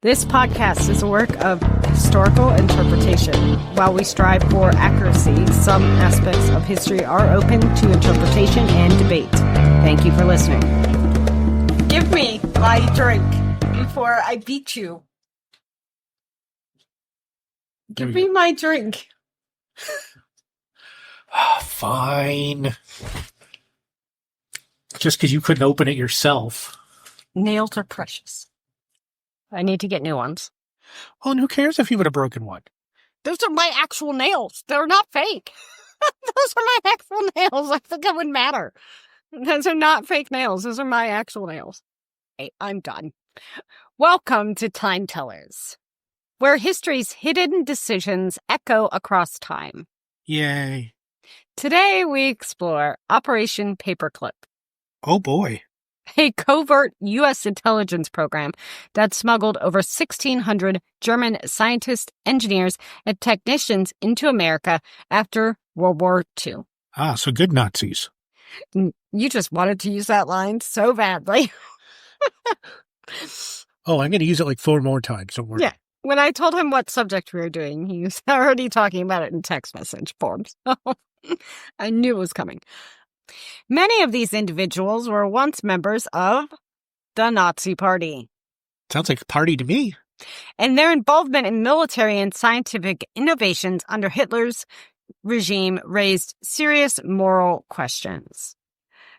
This podcast is a work of historical interpretation. While we strive for accuracy, some aspects of history are open to interpretation and debate. Thank you for listening. Give me my drink before I beat you. Give me my drink. Fine. Just because you couldn't open it yourself. Nails are precious. I need to get new ones. Well, and who cares if you would have broken one? Those are my actual nails. They're not fake. Those are my actual nails. I think it would matter. Those are not fake nails. Those are my actual nails. Hey, I'm done. Welcome to Time Tellers, where history's hidden decisions echo across time. Yay. Today we explore Operation Paperclip. Oh boy. A covert U.S. intelligence program that smuggled over 1,600 German scientists, engineers, and technicians into America after World War II. Ah, so good Nazis. You just wanted to use that line so badly. Oh, I'm going to use it like 4 more times. Don't worry. Yeah. When I told him what subject we were doing, he was already talking about it in text message form. So I knew it was coming. Many of these individuals were once members of the Nazi Party. Sounds like a party to me. And their involvement in military and scientific innovations under Hitler's regime raised serious moral questions.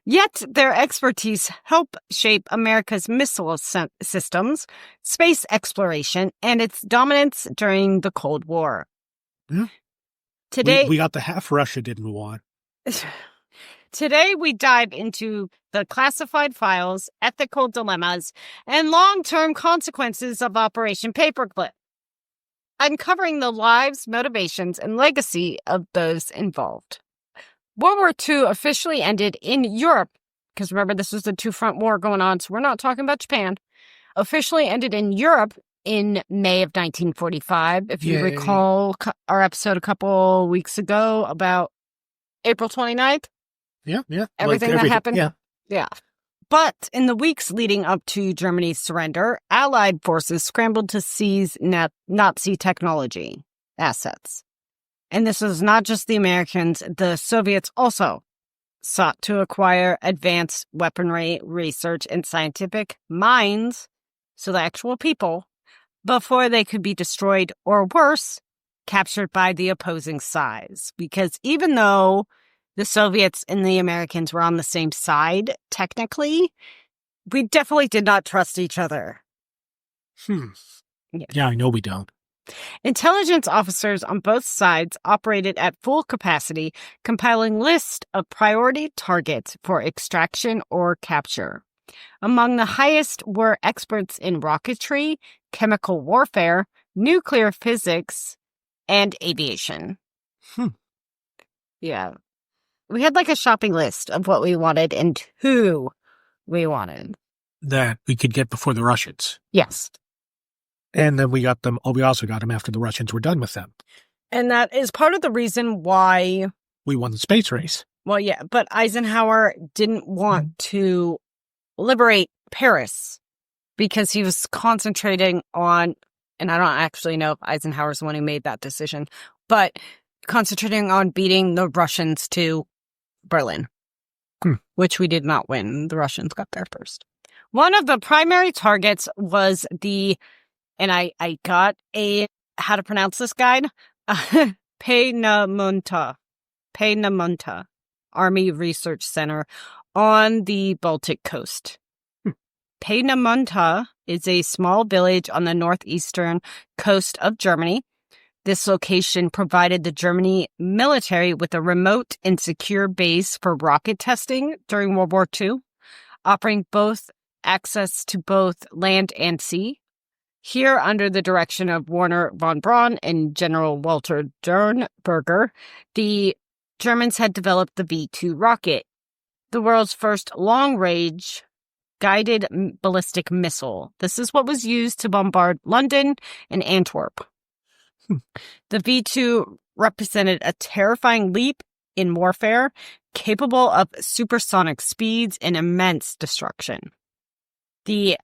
Yet their expertise helped shape America's missile systems, space exploration, and its dominance during the Cold War. Yeah. Today, we got the half Russia didn't want. Today, we dive into the classified files, ethical dilemmas, and long-term consequences of Operation Paperclip, uncovering the lives, motivations, and legacy of those involved. World War II officially ended in Europe, because remember, this was the two-front war going on, so we're not talking about Japan. Officially ended in Europe in May of 1945. If you recall our episode a couple weeks ago about April 29th. Yeah. Everything that happened? Yeah. But in the weeks leading up to Germany's surrender, Allied forces scrambled to seize Nazi technology assets. And this was not just the Americans. The Soviets also sought to acquire advanced weaponry, research, and scientific minds, so the actual people, before they could be destroyed or worse, captured by the opposing sides. Because even though the Soviets and the Americans were on the same side, technically, we definitely did not trust each other. Yeah, I know we don't. Intelligence officers on both sides operated at full capacity, compiling lists of priority targets for extraction or capture. Among the highest were experts in rocketry, chemical warfare, nuclear physics, and aviation. Yeah. We had like a shopping list of what we wanted and who we wanted. That we could get before the Russians. Yes. And then we got them. Oh, we also got them after the Russians were done with them. And that is part of the reason why we won the space race. Well, yeah, but Eisenhower didn't want to liberate Paris because he was concentrating on, and I don't actually know if Eisenhower's the one who made that decision, but concentrating on beating the Russians to Berlin, which we did not win. The Russians got there first. One of the primary targets was and I got a how to pronounce this guide, Peenemünde Army Research Center on the Baltic coast. Peenemünde is a small village on the northeastern coast of Germany. This location provided the German military with a remote and secure base for rocket testing during World War II, offering both access to both land and sea. Here, under the direction of Werner von Braun and General Walter Dernberger, the Germans had developed the V-2 rocket, the world's first long-range guided ballistic missile. This is what was used to bombard London and Antwerp. The V-2 represented a terrifying leap in warfare, capable of supersonic speeds and immense destruction. The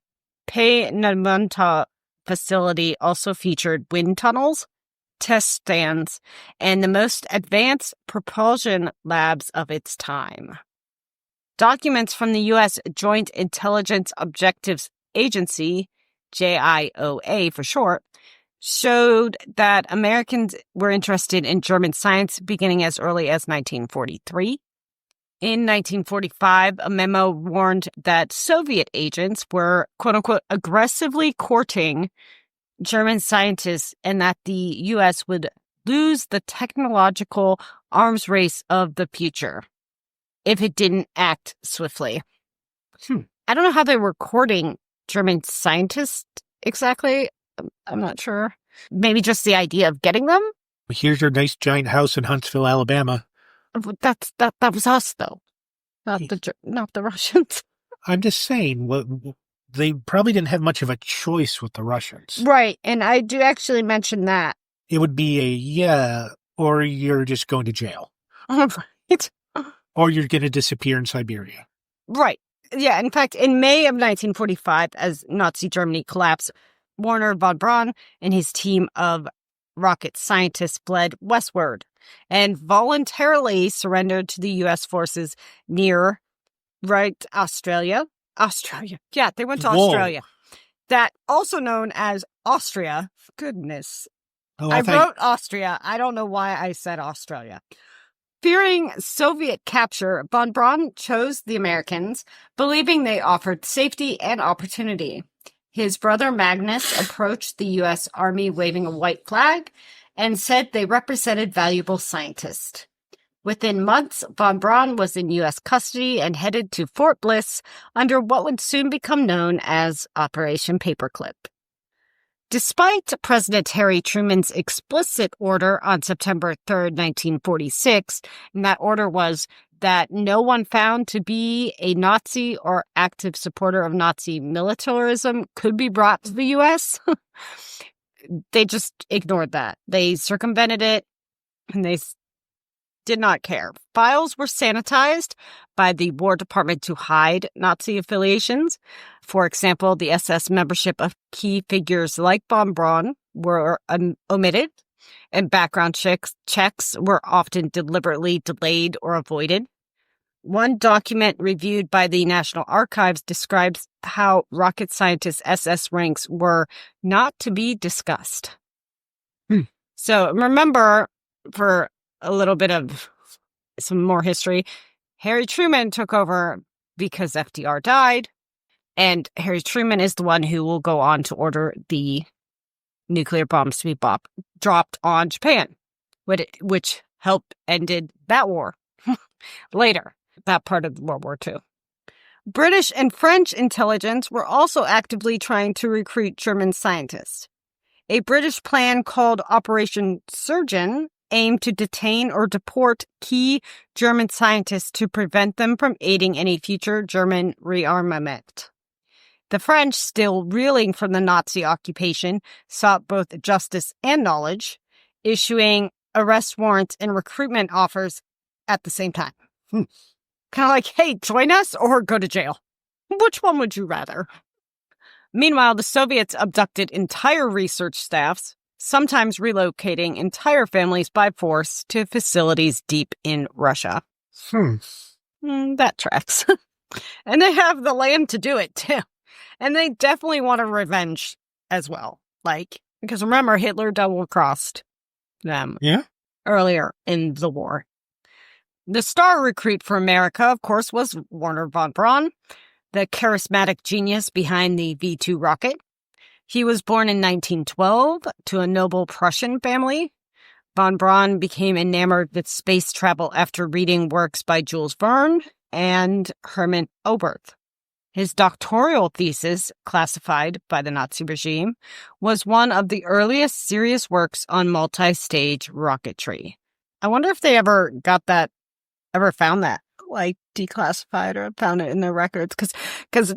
Peenemünde facility also featured wind tunnels, test stands, and the most advanced propulsion labs of its time. Documents from the U.S. Joint Intelligence Objectives Agency, JIOA for short, showed that Americans were interested in German science beginning as early as 1943. In 1945, a memo warned that Soviet agents were, quote-unquote, aggressively courting German scientists and that the U.S. would lose the technological arms race of the future if it didn't act swiftly. I don't know how they were courting German scientists exactly. I'm not sure. Maybe just the idea of getting them? Here's your nice giant house in Huntsville, Alabama. That was us, though. Not the Russians. I'm just saying, they probably didn't have much of a choice with the Russians. Right, and I do actually mention that. It would be or you're just going to jail. Right. Or you're going to disappear in Siberia. Right. Yeah, in fact, in May of 1945, as Nazi Germany collapsed, Werner von Braun and his team of rocket scientists fled westward and voluntarily surrendered to the U.S. forces near, Australia. Yeah, they went to Australia. That also known as Austria. Goodness. I wrote Austria. I don't know why I said Australia. Fearing Soviet capture, von Braun chose the Americans, believing they offered safety and opportunity. His brother Magnus approached the U.S. Army waving a white flag and said they represented valuable scientists. Within months, von Braun was in U.S. custody and headed to Fort Bliss under what would soon become known as Operation Paperclip. Despite President Harry Truman's explicit order on September 3rd, 1946, and that order was that no one found to be a Nazi or active supporter of Nazi militarism could be brought to the U.S., they just ignored that. They circumvented it, and they did not care. Files were sanitized by the War Department to hide Nazi affiliations. For example, the SS membership of key figures like von Braun were omitted, and background checks were often deliberately delayed or avoided. One document reviewed by the National Archives describes how rocket scientists' SS ranks were not to be discussed. So remember, for a little bit of some more history, Harry Truman took over because FDR died, and Harry Truman is the one who will go on to order the nuclear bombs to be dropped on Japan, which helped ended that war later, that part of World War II. British and French intelligence were also actively trying to recruit German scientists. A British plan called Operation Surgeon aimed to detain or deport key German scientists to prevent them from aiding any future German rearmament. The French, still reeling from the Nazi occupation, sought both justice and knowledge, issuing arrest warrants and recruitment offers at the same time. Kind of like, hey, join us or go to jail. Which one would you rather? Meanwhile, the Soviets abducted entire research staffs, sometimes relocating entire families by force to facilities deep in Russia. That tracks. And they have the land to do it, too. And they definitely want a revenge as well. Because remember, Hitler double-crossed them earlier in the war. The star recruit for America, of course, was Werner von Braun, the charismatic genius behind the V-2 rocket. He was born in 1912 to a noble Prussian family. Von Braun became enamored with space travel after reading works by Jules Verne and Hermann Oberth. His doctoral thesis, classified by the Nazi regime, was one of the earliest serious works on multi-stage rocketry. I wonder if they ever found that, declassified or found it in their records, because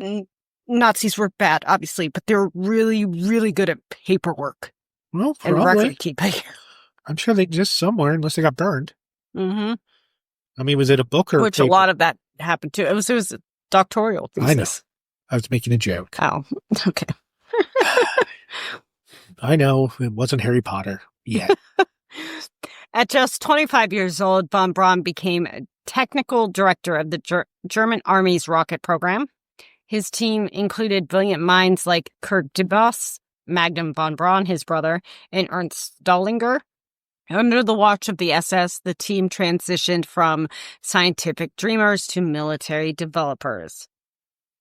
Nazis were bad, obviously, but they're really, really good at paperwork. Well, and record keeping. I'm sure they exist somewhere, unless they got burned. Mm-hmm. I mean, was it a book or Which paper? A lot of that happened too. It was a doctoral thesis. I know. I was making a joke. Oh, okay. I know, it wasn't Harry Potter yet. At just 25 years old, von Braun became technical director of the German Army's rocket program. His team included brilliant minds like Kurt Debus, Magnum von Braun, his brother, and Ernst Staudinger. Under the watch of the SS, the team transitioned from scientific dreamers to military developers.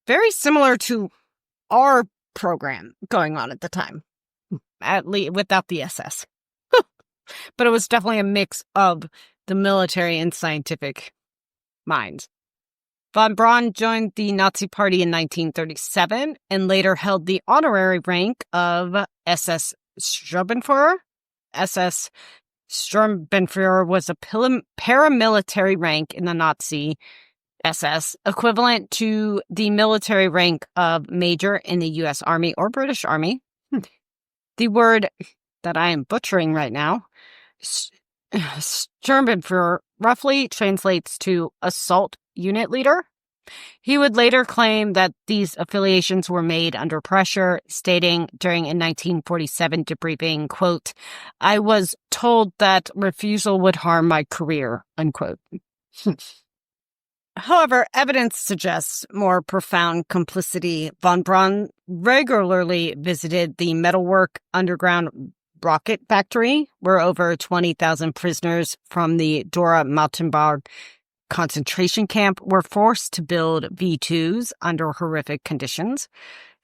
Very similar to our program going on at the time, at least without the SS. But it was definitely a mix of the military and scientific minds. Von Braun joined the Nazi Party in 1937 and later held the honorary rank of SS Sturmbannführer. SS Sturmbannführer was a paramilitary rank in the Nazi SS, equivalent to the military rank of major in the U.S. Army or British Army. The word that I am butchering right now, Sturmbannführer, roughly translates to assault unit leader. He would later claim that these affiliations were made under pressure, stating during a 1947 debriefing, quote, "I was told that refusal would harm my career," unquote. However, evidence suggests more profound complicity. Von Braun regularly visited the metalwork underground rocket factory, where over 20,000 prisoners from the Dora-Mauthenburg concentration camp were forced to build V2s under horrific conditions.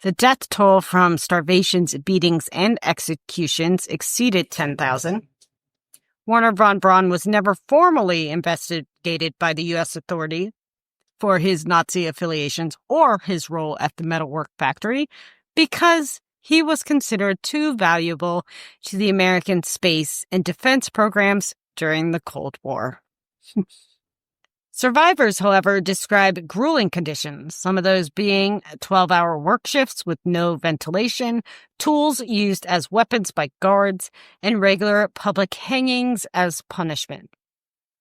The death toll from starvations, beatings, and executions exceeded 10,000. Werner von Braun was never formally investigated by the U.S. authority for his Nazi affiliations or his role at the metalwork factory because he was considered too valuable to the American space and defense programs during the Cold War. Survivors, however, describe grueling conditions, some of those being 12-hour work shifts with no ventilation, tools used as weapons by guards, and regular public hangings as punishment.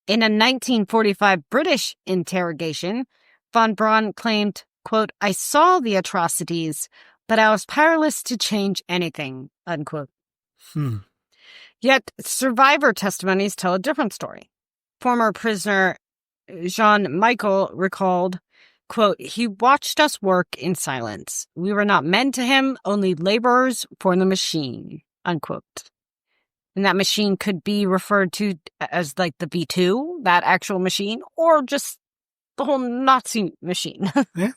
In a 1945 British interrogation, von Braun claimed, quote, "I saw the atrocities, but I was powerless to change anything," unquote. Yet survivor testimonies tell a different story. Former prisoner Jean-Michel recalled, quote, "He watched us work in silence. We were not men to him, only laborers for the machine," unquote. And that machine could be referred to as like the B2, that actual machine, or just the whole Nazi machine. Yeah.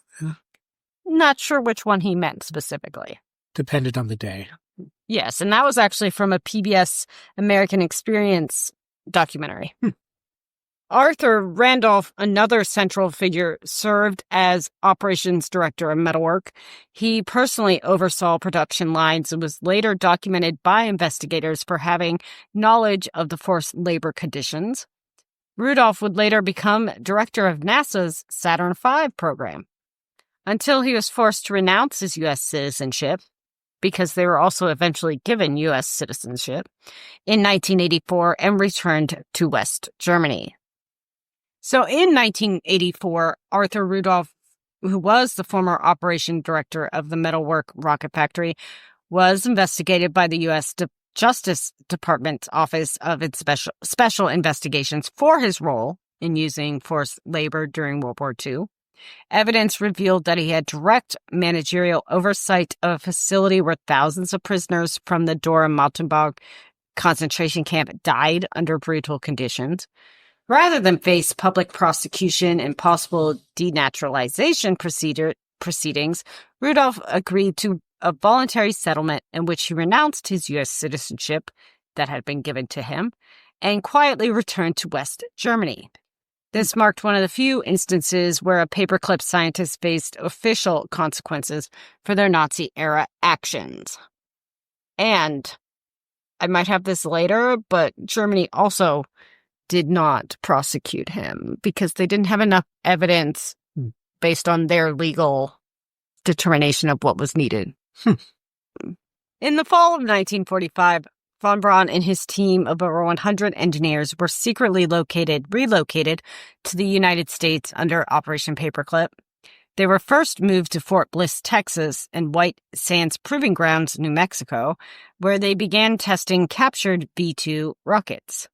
Not sure which one he meant specifically. Depended on the day. Yes, and that was actually from a PBS American Experience documentary. Arthur Randolph, another central figure, served as operations director of metalwork. He personally oversaw production lines and was later documented by investigators for having knowledge of the forced labor conditions. Rudolph would later become director of NASA's Saturn V program, until he was forced to renounce his U.S. citizenship, because they were also eventually given U.S. citizenship, in 1984 and returned to West Germany. So in 1984, Arthur Rudolph, who was the former operation director of the metalwork rocket factory, was investigated by the U.S. Justice Department's Office of Special Investigations for his role in using forced labor during World War II. Evidence revealed that he had direct managerial oversight of a facility where thousands of prisoners from the Dora-Mauthenburg concentration camp died under brutal conditions. Rather than face public prosecution and possible denaturalization proceedings, Rudolph agreed to a voluntary settlement in which he renounced his U.S. citizenship that had been given to him and quietly returned to West Germany. This marked one of the few instances where a paperclip scientist faced official consequences for their Nazi-era actions. And I might have this later, but Germany also did not prosecute him because they didn't have enough evidence based on their legal determination of what was needed. In the fall of 1945, von Braun and his team of over 100 engineers were secretly relocated to the United States under Operation Paperclip. They were first moved to Fort Bliss, Texas, and White Sands Proving Grounds, New Mexico, where they began testing captured B-2 rockets.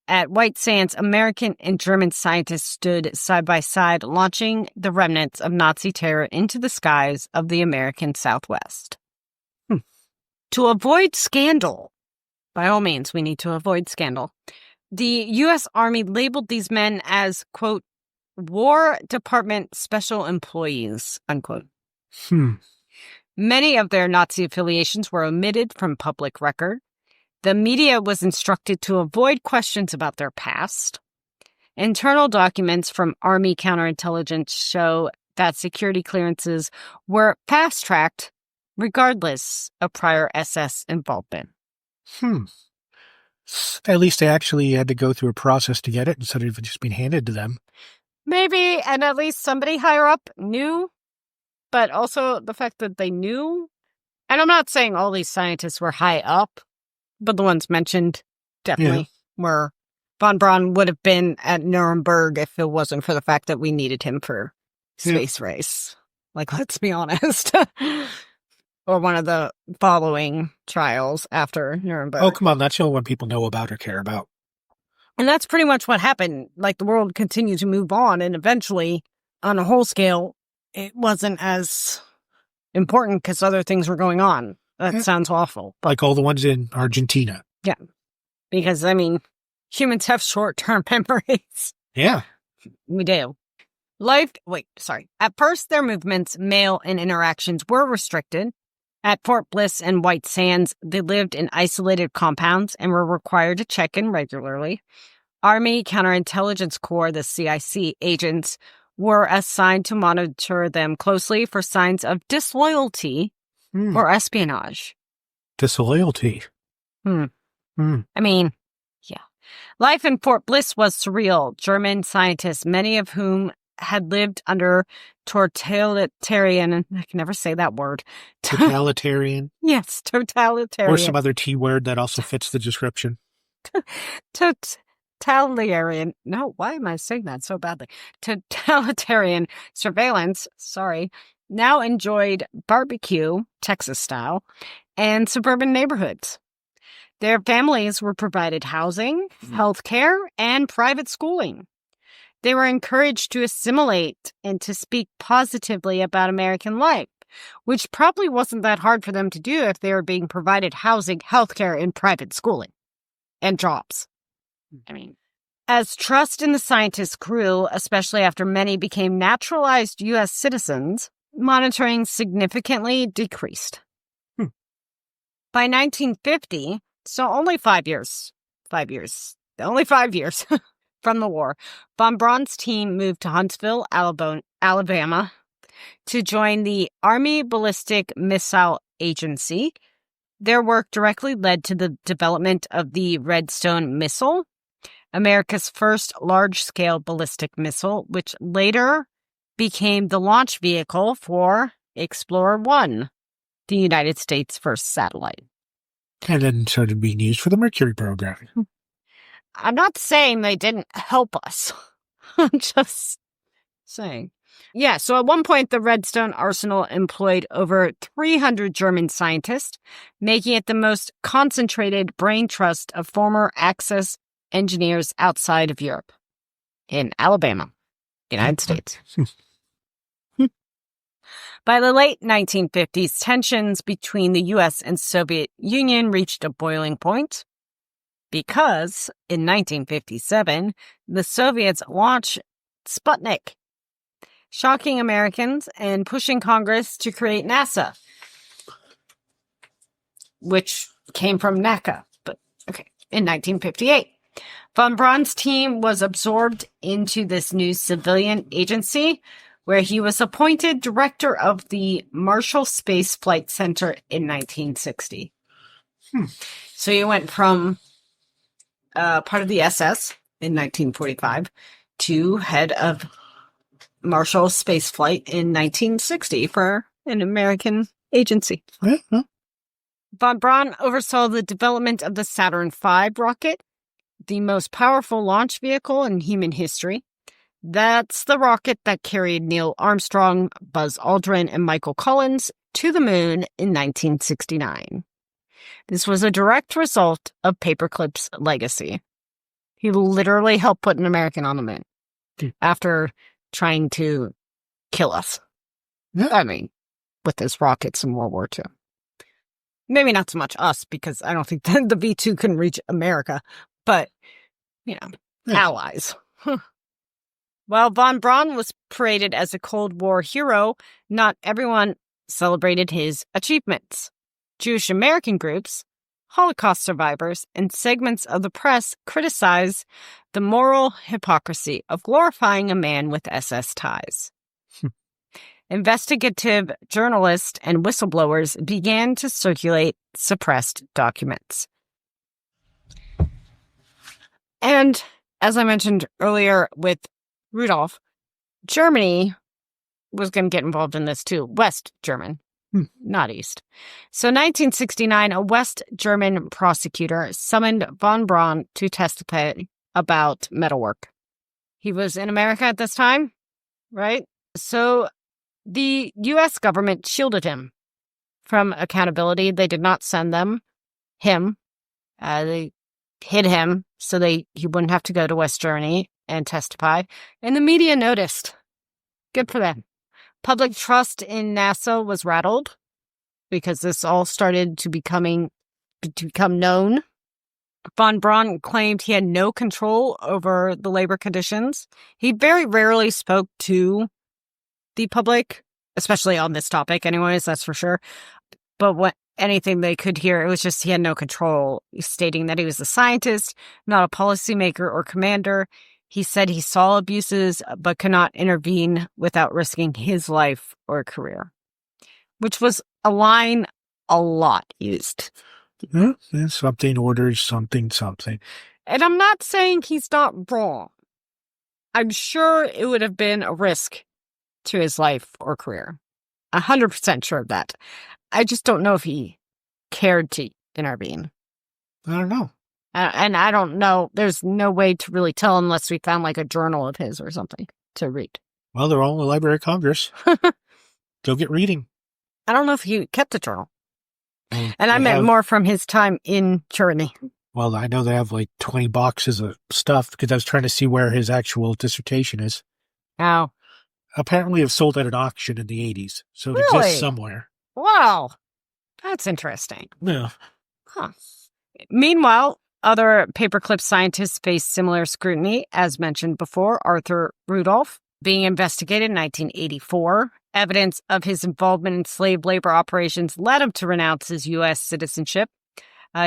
At White Sands, American and German scientists stood side by side, launching the remnants of Nazi terror into the skies of the American Southwest. To avoid scandal, by all means, we need to avoid scandal, the U.S. Army labeled these men as, quote, War Department Special Employees, unquote. Many of their Nazi affiliations were omitted from public record. The media was instructed to avoid questions about their past. Internal documents from Army counterintelligence show that security clearances were fast-tracked regardless of prior SS involvement. At least they actually had to go through a process to get it instead of just being handed to them. Maybe, and at least somebody higher up knew, but also the fact that they knew. And I'm not saying all these scientists were high up, but the ones mentioned definitely were. Von Braun would have been at Nuremberg if it wasn't for the fact that we needed him for space race. Like, let's be honest. Or one of the following trials after Nuremberg. Oh, come on. That's the only one people know about or care about. And that's pretty much what happened. Like, the world continued to move on, and eventually, on a whole scale, it wasn't as important because other things were going on. That sounds awful. Like all the ones in Argentina. Yeah. Because, I mean, humans have short-term memories. Yeah. We do. At first, their movements, mail, and interactions were restricted. At Fort Bliss and White Sands, they lived in isolated compounds and were required to check in regularly. Army Counterintelligence Corps, the CIC agents, were assigned to monitor them closely for signs of disloyalty or espionage. Disloyalty. I mean, yeah. Life in Fort Bliss was surreal. German scientists, many of whom had lived under totalitarian, I can never say that word. Totalitarian. Yes, totalitarian. Or some other T word that also fits the description. Totalitarian. No, why am I saying that so badly? Totalitarian surveillance, now enjoyed barbecue, Texas style, and suburban neighborhoods. Their families were provided housing, health care, and private schooling. They were encouraged to assimilate and to speak positively about American life, which probably wasn't that hard for them to do if they were being provided housing, healthcare, and private schooling, and jobs. I mean, as trust in the scientists grew, especially after many became naturalized U.S. citizens, monitoring significantly decreased. By 1950, so only 5 years from the war, von Braun's team moved to Huntsville, Alabama, to join the Army Ballistic Missile Agency. Their work directly led to the development of the Redstone missile, America's first large-scale ballistic missile, which later became the launch vehicle for Explorer 1, the United States' first satellite. And then started being used for the Mercury program. I'm not saying they didn't help us. I'm just saying. Yeah, so at one point, the Redstone arsenal employed over 300 German scientists, making it the most concentrated brain trust of former Axis engineers outside of Europe. In Alabama, United States. By the late 1950s, tensions between the U.S. and Soviet Union reached a boiling point because, in 1957, the Soviets launched Sputnik, shocking Americans and pushing Congress to create NASA, which came from NACA, in 1958. Von Braun's team was absorbed into this new civilian agency, where he was appointed director of the Marshall Space Flight Center in 1960. So he went from part of the SS in 1945 to head of Marshall Space Flight in 1960 for an American agency. Von Braun oversaw the development of the Saturn V rocket, the most powerful launch vehicle in human history. That's the rocket that carried Neil Armstrong, Buzz Aldrin, and Michael Collins to the moon in 1969. This was a direct result of Paperclip's legacy. He literally helped put an American on the moon after trying to kill us. Yeah. I mean, with his rockets in World War II. Maybe not so much us, because I don't think the V-2 can reach America, but, allies. While von Braun was paraded as a Cold War hero, not everyone celebrated his achievements. Jewish American groups, Holocaust survivors, and segments of the press criticized the moral hypocrisy of glorifying a man with SS ties. Investigative journalists and whistleblowers began to circulate suppressed documents. And as I mentioned earlier with Rudolph, Germany was going to get involved in this too. West German, not East. So 1969, a West German prosecutor summoned von Braun to testify about metalwork. He was in America at this time, right? So the U.S. government shielded him from accountability. They did not send him. They hid him so he wouldn't have to go to West Germany and testify. And the media noticed. Good for them. Public trust in NASA was rattled because this all started to become known. Von Braun claimed he had no control over the labor conditions. He very rarely spoke to the public, especially on this topic anyways, that's for sure. But anything they could hear, it was just he had no control, stating that he was a scientist, not a policymaker or commander. He said he saw abuses, but could not intervene without risking his life or career, which was a line a lot used. Something orders something. And I'm not saying he's not wrong. I'm sure it would have been a risk to his life or career. 100% sure of that. I just don't know if he cared to intervene. I don't know. And I don't know. There's no way to really tell unless we found like a journal of his or something to read. Well, they're all in the Library of Congress. Go get reading. I don't know if he kept a journal. And I meant more from his time in Germany. Well, I know they have like 20 boxes of stuff because I was trying to see where his actual dissertation is. Oh. Apparently it was sold at an auction in the 80s, so it Really? exists somewhere. Wow. That's interesting. Yeah. Huh. Meanwhile, other paperclip scientists faced similar scrutiny. As mentioned before, Arthur Rudolph being investigated in 1984. Evidence of his involvement in slave labor operations led him to renounce his U.S. citizenship.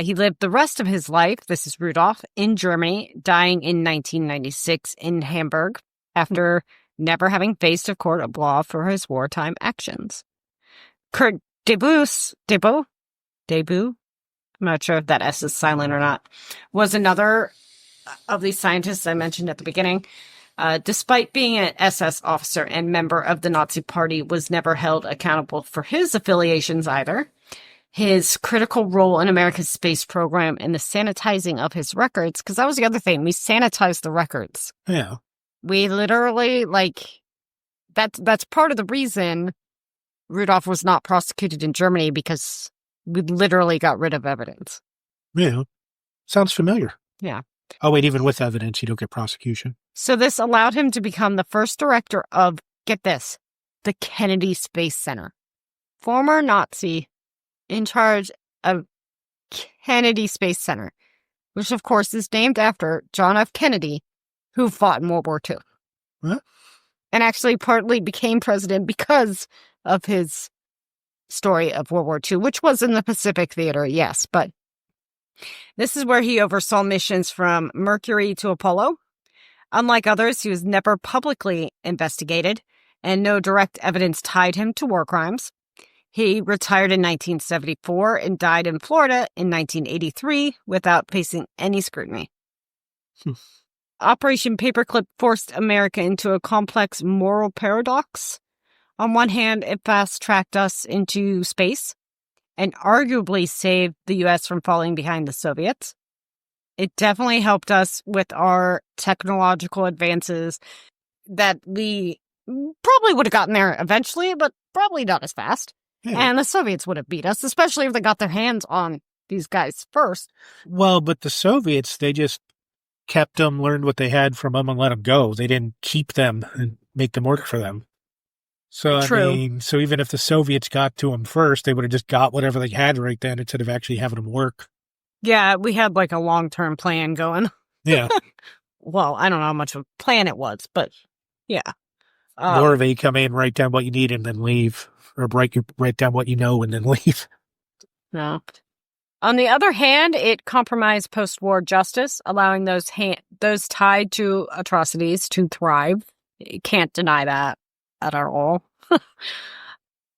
He lived the rest of his life, this is Rudolph, in Germany, dying in 1996 in Hamburg after never having faced a court of law for his wartime actions. Kurt Debus, I'm not sure if that S is silent or not, was another of these scientists I mentioned at the beginning. Despite being an SS officer and member of the Nazi Party, was never held accountable for his affiliations either. His critical role in America's space program and the sanitizing of his records, because that was the other thing, we sanitized the records. Yeah. We literally, that's part of the reason Rudolph was not prosecuted in Germany, because we literally got rid of evidence. Yeah. Sounds familiar. Yeah. Oh, wait, even with evidence, you don't get prosecution. So this allowed him to become the first director of, get this, the Kennedy Space Center. Former Nazi in charge of Kennedy Space Center, which of course is named after John F. Kennedy, who fought in World War II. What? And actually partly became president because of his story of World War II, which was in the Pacific Theater, yes, but this is where he oversaw missions from Mercury to Apollo. Unlike others, he was never publicly investigated, and no direct evidence tied him to war crimes. He retired in 1974 and died in Florida in 1983 without facing any scrutiny. Operation Paperclip forced America into a complex moral paradox. On one hand, it fast-tracked us into space and arguably saved the U.S. from falling behind the Soviets. It definitely helped us with our technological advances, that we probably would have gotten there eventually, but probably not as fast. Yeah. And the Soviets would have beat us, especially if they got their hands on these guys first. Well, but the Soviets, they just kept them, learned what they had from them, and let them go. They didn't keep them and make them work for them. So, True. I mean, so even if the Soviets got to them first, they would have just got whatever they had right then instead of actually having them work. Yeah, we had like a long-term plan going. Yeah. Well, I don't know how much of a plan it was, but yeah. Or they come in, write down what you need, and then leave. Or write down what you know and then leave. No. On the other hand, it compromised post-war justice, allowing those tied to atrocities to thrive. You can't deny that at all.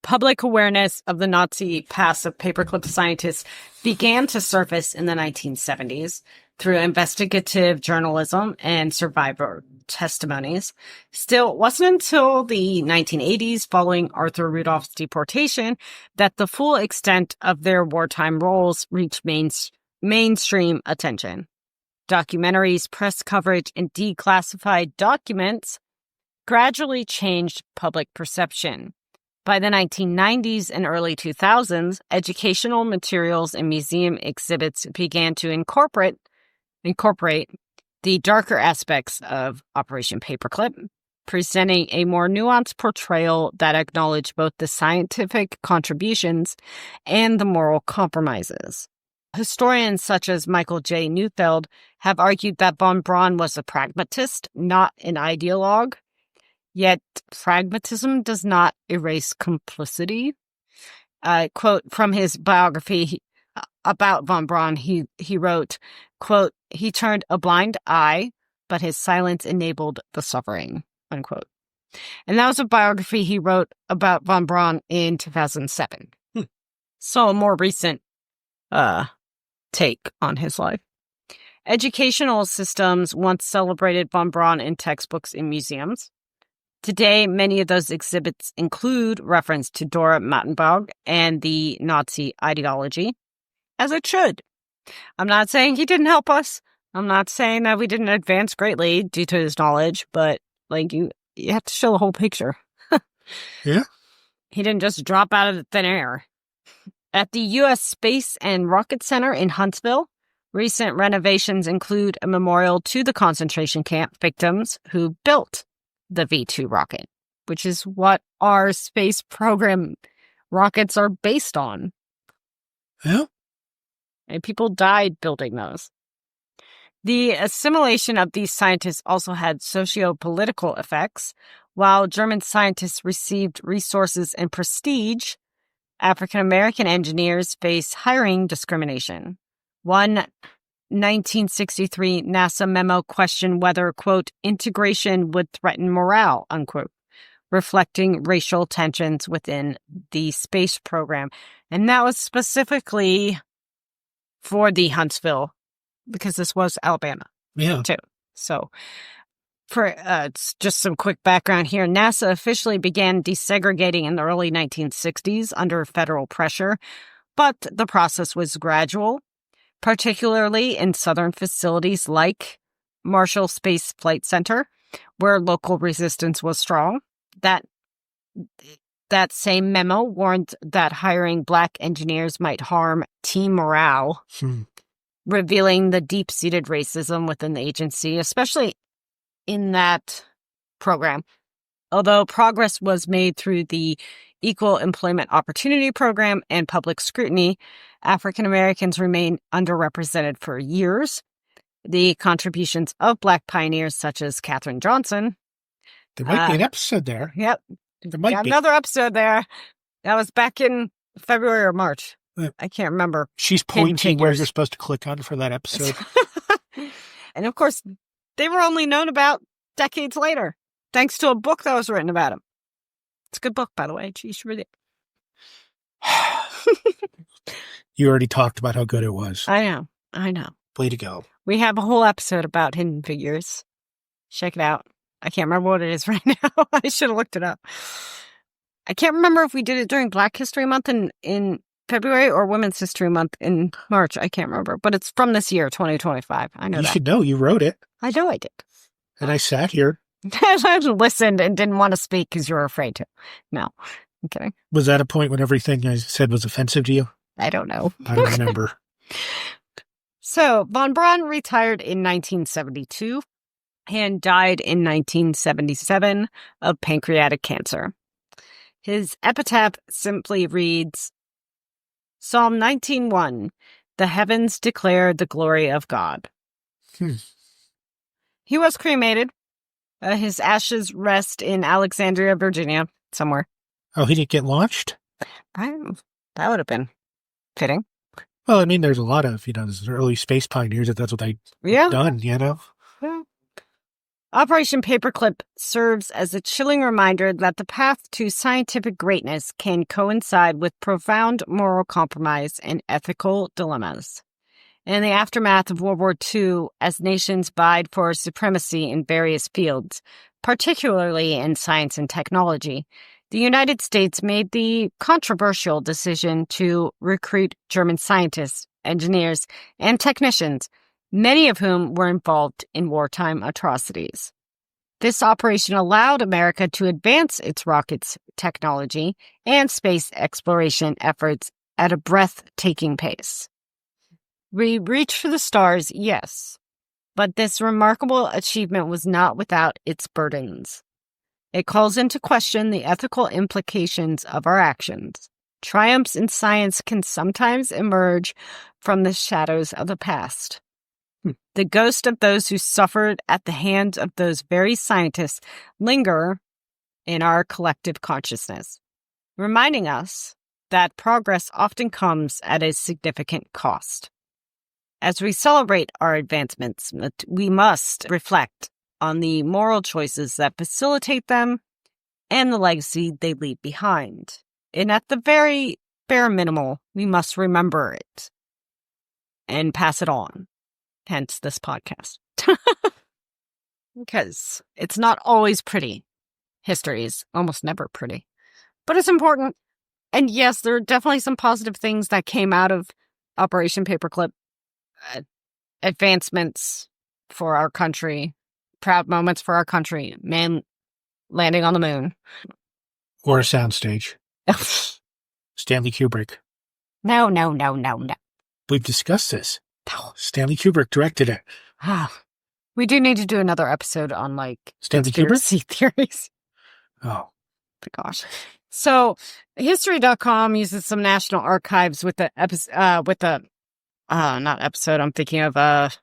Public awareness of the Nazi past of paperclip scientists began to surface in the 1970s through investigative journalism and survivor testimonies. Still, it wasn't until the 1980s, following Arthur Rudolph's deportation, that the full extent of their wartime roles reached mainstream attention. Documentaries, press coverage, and declassified documents gradually changed public perception. By the 1990s and early 2000s, educational materials and museum exhibits began to incorporate the darker aspects of Operation Paperclip, presenting a more nuanced portrayal that acknowledged both the scientific contributions and the moral compromises. Historians such as Michael J. Neufeld have argued that von Braun was a pragmatist, not an ideologue. Yet pragmatism does not erase complicity. Quote from his biography about von Braun, he wrote, quote, "He turned a blind eye, but his silence enabled the suffering," unquote. And that was a biography he wrote about von Braun in 2007. So a more recent take on his life. Educational systems once celebrated von Braun in textbooks and museums. Today, many of those exhibits include reference to Dora Mattenberg and the Nazi ideology, as it should. I'm not saying he didn't help us. I'm not saying that we didn't advance greatly due to his knowledge, but like you have to show the whole picture. Yeah. He didn't just drop out of thin air. At the U.S. Space and Rocket Center in Huntsville, recent renovations include a memorial to the concentration camp victims who built the V-2 rocket, which is what our space program rockets are based on. Yeah. And people died building those. The assimilation of these scientists also had socio-political effects. While German scientists received resources and prestige, African-American engineers faced hiring discrimination. One 1963 NASA memo questioned whether, quote, integration would threaten morale, unquote, reflecting racial tensions within the space program. And that was specifically for the Huntsville, because this was Alabama, too. So, for just some quick background here, NASA officially began desegregating in the early 1960s under federal pressure, but the process was gradual, particularly in southern facilities like Marshall Space Flight Center, where local resistance was strong. That same memo warned that hiring Black engineers might harm team morale, revealing the deep-seated racism within the agency, especially in that program. Although progress was made through the Equal Employment Opportunity Program and public scrutiny, African Americans remained underrepresented for years. The contributions of Black pioneers such as Katherine Johnson. There might be an episode there. Yep. There might be another episode there. That was back in February or March. I can't remember. She's pointing where you're supposed to click on for that episode. And of course, they were only known about decades later, thanks to a book that was written about him. It's a good book, by the way. You should read it. You already talked about how good it was. I know. Way to go. We have a whole episode about Hidden Figures. Check it out. I can't remember what it is right now. I should have looked it up. I can't remember if we did it during Black History Month in February or Women's History Month in March. I can't remember. But it's from this year, 2025. I know you that. You should know. You wrote it. I know I did. And I sat here Listened and didn't want to speak because you were afraid to. No, I'm kidding. Was that a point when everything I said was offensive to you? I don't know. I don't remember. So, von Braun retired in 1972 and died in 1977 of pancreatic cancer. His epitaph simply reads, Psalm 19:1, the heavens declare the glory of God. He was cremated. His ashes rest in Alexandria, Virginia, somewhere. Oh, he didn't get launched? That would have been fitting. Well, I mean, there's a lot of, those early space pioneers that's what they've done, Yeah. Operation Paperclip serves as a chilling reminder that the path to scientific greatness can coincide with profound moral compromise and ethical dilemmas. In the aftermath of World War II, as nations vied for supremacy in various fields, particularly in science and technology, the United States made the controversial decision to recruit German scientists, engineers, and technicians, many of whom were involved in wartime atrocities. This operation allowed America to advance its rockets technology and space exploration efforts at a breathtaking pace. We reached for the stars, yes, but this remarkable achievement was not without its burdens. It calls into question the ethical implications of our actions. Triumphs in science can sometimes emerge from the shadows of the past. The ghost of those who suffered at the hands of those very scientists linger in our collective consciousness, reminding us that progress often comes at a significant cost. As we celebrate our advancements, we must reflect on the moral choices that facilitate them and the legacy they leave behind. And at the very bare minimal, we must remember it and pass it on. Hence this podcast. Because it's not always pretty. History is almost never pretty. But it's important. And yes, there are definitely some positive things that came out of Operation Paperclip. Advancements for our country. Proud moments for our country. Man landing on the moon. Or a soundstage. Stanley Kubrick. No. We've discussed this. Stanley Kubrick directed it. We do need to do another episode on, Stanley conspiracy theories. Oh. Gosh. So, History.com uses some National Archives with the not episode, I'm thinking of,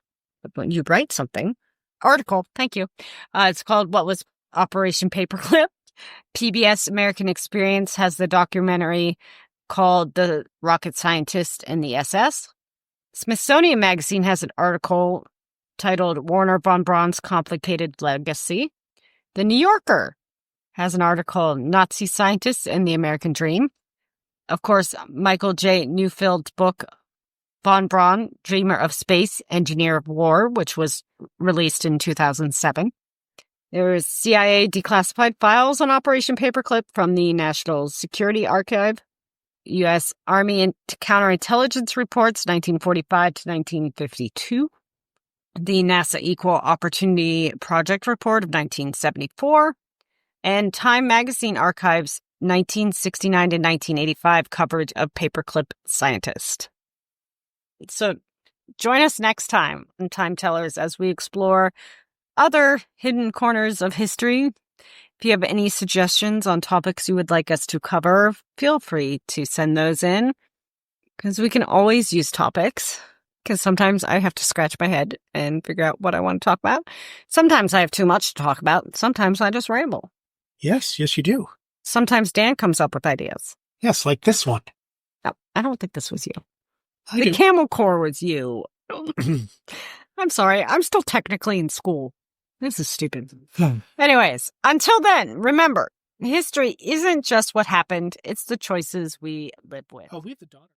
when you write something. Article, thank you. It's called What Was Operation Paperclip? PBS American Experience has the documentary called The Rocket Scientist and the SS. Smithsonian Magazine has an article titled Warner von Braun's Complicated Legacy. The New Yorker has an article, Nazi Scientists and the American Dream. Of course, Michael J. Neufield's book, Von Braun, Dreamer of Space, Engineer of War, which was released in 2007. There is CIA declassified files on Operation Paperclip from the National Security Archive, U.S. Army and Counterintelligence Reports, 1945 to 1952, the NASA Equal Opportunity Project Report of 1974, and Time Magazine Archives, 1969 to 1985 coverage of Paperclip Scientist. So join us next time on Time Tellers as we explore other hidden corners of history. If you have any suggestions on topics you would like us to cover, feel free to send those in, because we can always use topics, because sometimes I have to scratch my head and figure out what I want to talk about. Sometimes I have too much to talk about. Sometimes I just ramble. Yes, you do. Sometimes Dan comes up with ideas. Yes, like this one. No, I don't think this was you. The camel corps was you. I'm sorry. I'm still technically in school. This is stupid. Anyways, until then, remember, history isn't just what happened. It's the choices we live with. Oh, we have the daughter.